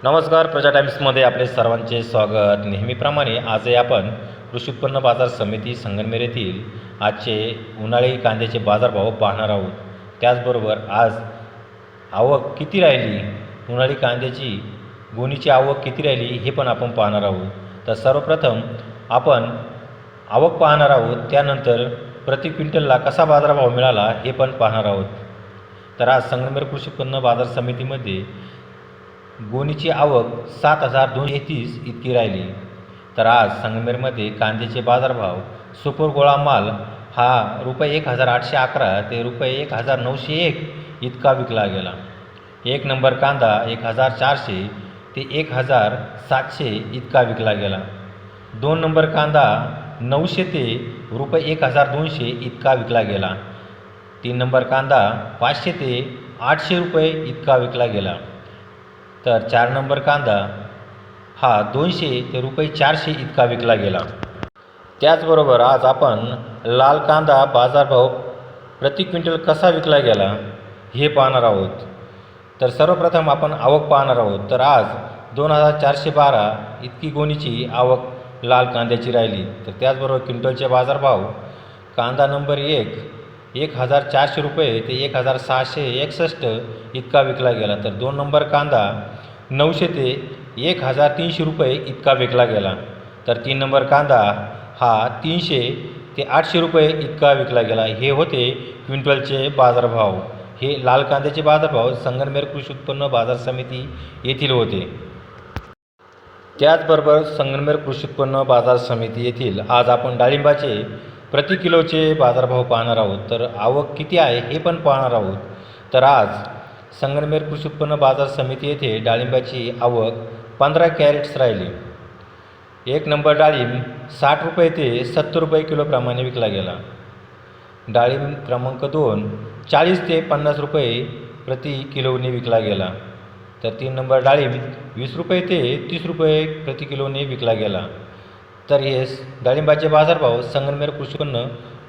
नमस्कार, प्रजा टाइम्समध्ये आपले सर्वांचे स्वागत। नेहमीप्रमाणे आजही आपण कृषी उत्पन्न बाजार समिती संगमनेर येथील आजचे उन्हाळी कांद्याचे बाजारभाव पाहणार आहोत। त्याचबरोबर आज आवक किती राहिली, उन्हाळी कांद्याची गोणीची आवक किती राहिली हे पण आपण पाहणार आहोत। तर सर्वप्रथम आपण आवक पाहणार आहोत, त्यानंतर प्रति क्विंटलला कसा बाजारभाव मिळाला हे पण पाहणार आहोत। तर आज संगमनेर कृषी उत्पन्न बाजार समितीमध्ये गोणीची आवक 7,230 इतकी राहिली। तर आज संगमनेरमध्ये कांद्याचे बाजारभाव सुपर गोळा माल हा ₹1,811 ते ₹1,901 इतका विकला गेला। एक नंबर कांदा 1,400 ते 1,700 इतका विकला गेला। 2 नंबर कांदा 900 ते ₹1,200 इतका विकला गेला। 3 नंबर कांदा 500 ते ₹800 इतका विकला गेला। तर 4 नंबर कांदा हा 200 ते ₹400 इतका विकला गेला। त्याचबरोबर आज आपण लाल कांदा बाजारभाव प्रति क्विंटल कसा विकला गेला हे पाहणार आहोत। तर सर्वप्रथम आपण आवक पाहणार आहोत। तर आज 2,412 इतकी गोणीची आवक लाल कांद्याची राहिली। तर त्याचबरोबर क्विंटलचे बाजारभाव कांदा नंबर 1 ₹1,400 ते ₹1,661 इतका विकला गेला। तर 2 नंबर कांदा 900 ते ₹1,300 इतका विकला गेला। तर 3 नंबर कांदा हा 300 ते ₹800 इतका विकला गेला। हे होते क्विंटलचे बाजारभाव। हे लाल कांद्याचे बाजारभाव संगमनेर कृषी उत्पन्न बाजार समिती येथील होते। त्याचबरोबर संगमनेर कृषी उत्पन्न बाजार समिती येथील आज आपण डाळिंबाचे प्रति किलोचे बाजारभाव पाहणार आहोत। तर आवक किती आहे हे पण पाहणार आहोत। तर आज संगमनेर कृषी उत्पन्न बाजार समिती येथे डाळिंबाची आवक 15 कॅरेट्स राहिली। एक नंबर डाळिंब ₹60 ते ₹70 किलोप्रमाणे विकला गेला। डाळिंब क्रमांक 2 ₹40 ते ₹50 प्रति किलोने विकला गेला। तर 3 नंबर डाळिंब ₹20 ते ₹30 प्रति किलोने विकला गेला। तर हे डाळिंबाचे बाजारभाव संगमनेर कृषी उत्पन्न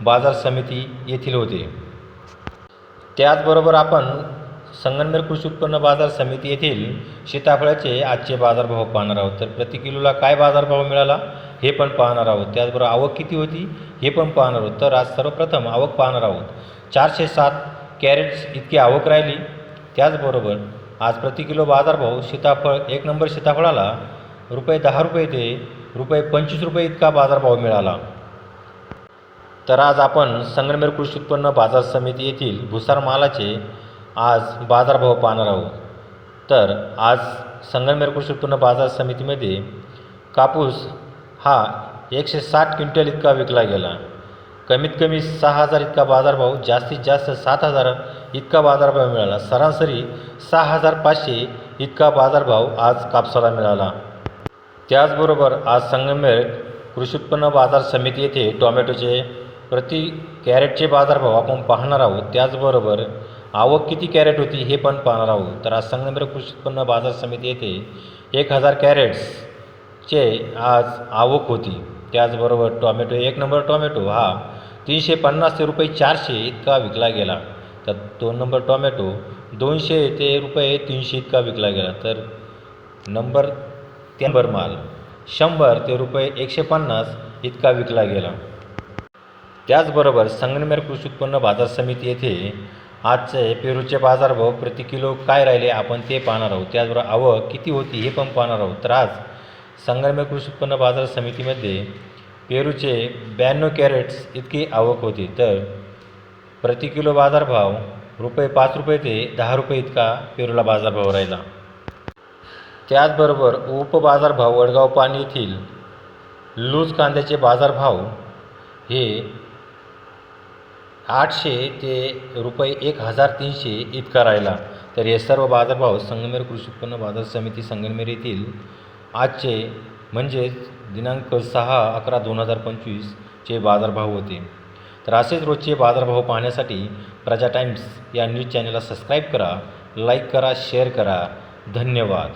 बाजार समिती येथील होते। त्याचबरोबर आपण संगमनेर कृषी उत्पन्न बाजार समिती येथील सीताफळाचे आजचे बाजारभाव पाहणार आहोत। तर प्रति किलोला काय बाजारभाव मिळाला हे पण पाहणार आहोत। त्याचबरोबर आवक किती होती हे पण पाहणार आहोत। तर आज सर्वप्रथम आवक पाहणार आहोत। 407 कॅरेट्स इतकी आवक राहिली। त्याचबरोबर आज प्रति किलो बाजारभाव सीताफळ एक नंबर सीताफळाला ₹10 ते ₹25 इतका बाजारभाव मिळाला। तर आज आपण संगमनेर कृषी उत्पन्न बाजार समिती येथील भुसार मालाचे आज बाजारभाव पाहणार आहोत। तर आज संगमनेर कृषी उत्पन्न बाजार समितीमध्ये कापूस हा 160 क्विंटल इतका विकला गेला। कमीत कमी 6,000 इतका बाजारभाव, जास्तीत जास्त 7,000 इतका बाजारभाव मिळाला। सरासरी 6,500 इतका बाजारभाव आज कापसाला मिळाला। त्याचबरोबर आज संगमनेर कृषी उत्पन्न बाजार समिती येथे टोमॅटोचे प्रति कॅरेटचे बाजारभाव आपण पाहणार आहोत। त्याचबरोबर आवक किती कॅरेट होती हे पण पाहणार आहोत। तर आज संगमनेर कृषी उत्पन्न बाजार समिती येथे 1,000 कॅरेट्सचे आज आवक होती। त्याचबरोबर टोमॅटो एक नंबर टोमॅटो हा 350 ते ₹400 इतका विकला गेला। तर 2 नंबर टोमॅटो 200 ते ₹300 इतका विकला गेला। तर नंबर माल 100 ते ₹150 इतका विकला गेला। त्याचबरोबर संगमनेर कृषी उत्पन्न बाजार समिती येथे आजचे पेरूचे बाजारभाव प्रति किलो काय राहिले आपण ते पाहणार आहोत। त्याचबरोबर आवक किती होती हे पण पाहणार आहोत। तर आज संगमनेर कृषी उत्पन्न बाजार समितीमध्ये पेरूचे 92 कॅरेट्स इतकी आवक होती। तर प्रति किलो बाजारभाव ₹5 ते ₹10 इतका पेरूला बाजारभाव राहिला। त्याचबरोबर उपबाजारभाव वडगाव पाणी येथील लूज कांद्याचे बाजारभाव हे 800 ते ₹1,300 इतका राहिला। तर हे सर्व बाजारभाव संगमनेर कृषी उत्पन्न बाजार समिती संगमनेर येथील आजचे म्हणजेच दिनांक 6/11/2025 चे बाजारभाव होते। तर असेच रोजचे बाजारभाव पाहण्यासाठी प्रजा टाइम्स या न्यूज चॅनलला सबस्क्राईब करा, लाईक करा, शेअर करा। धन्यवाद।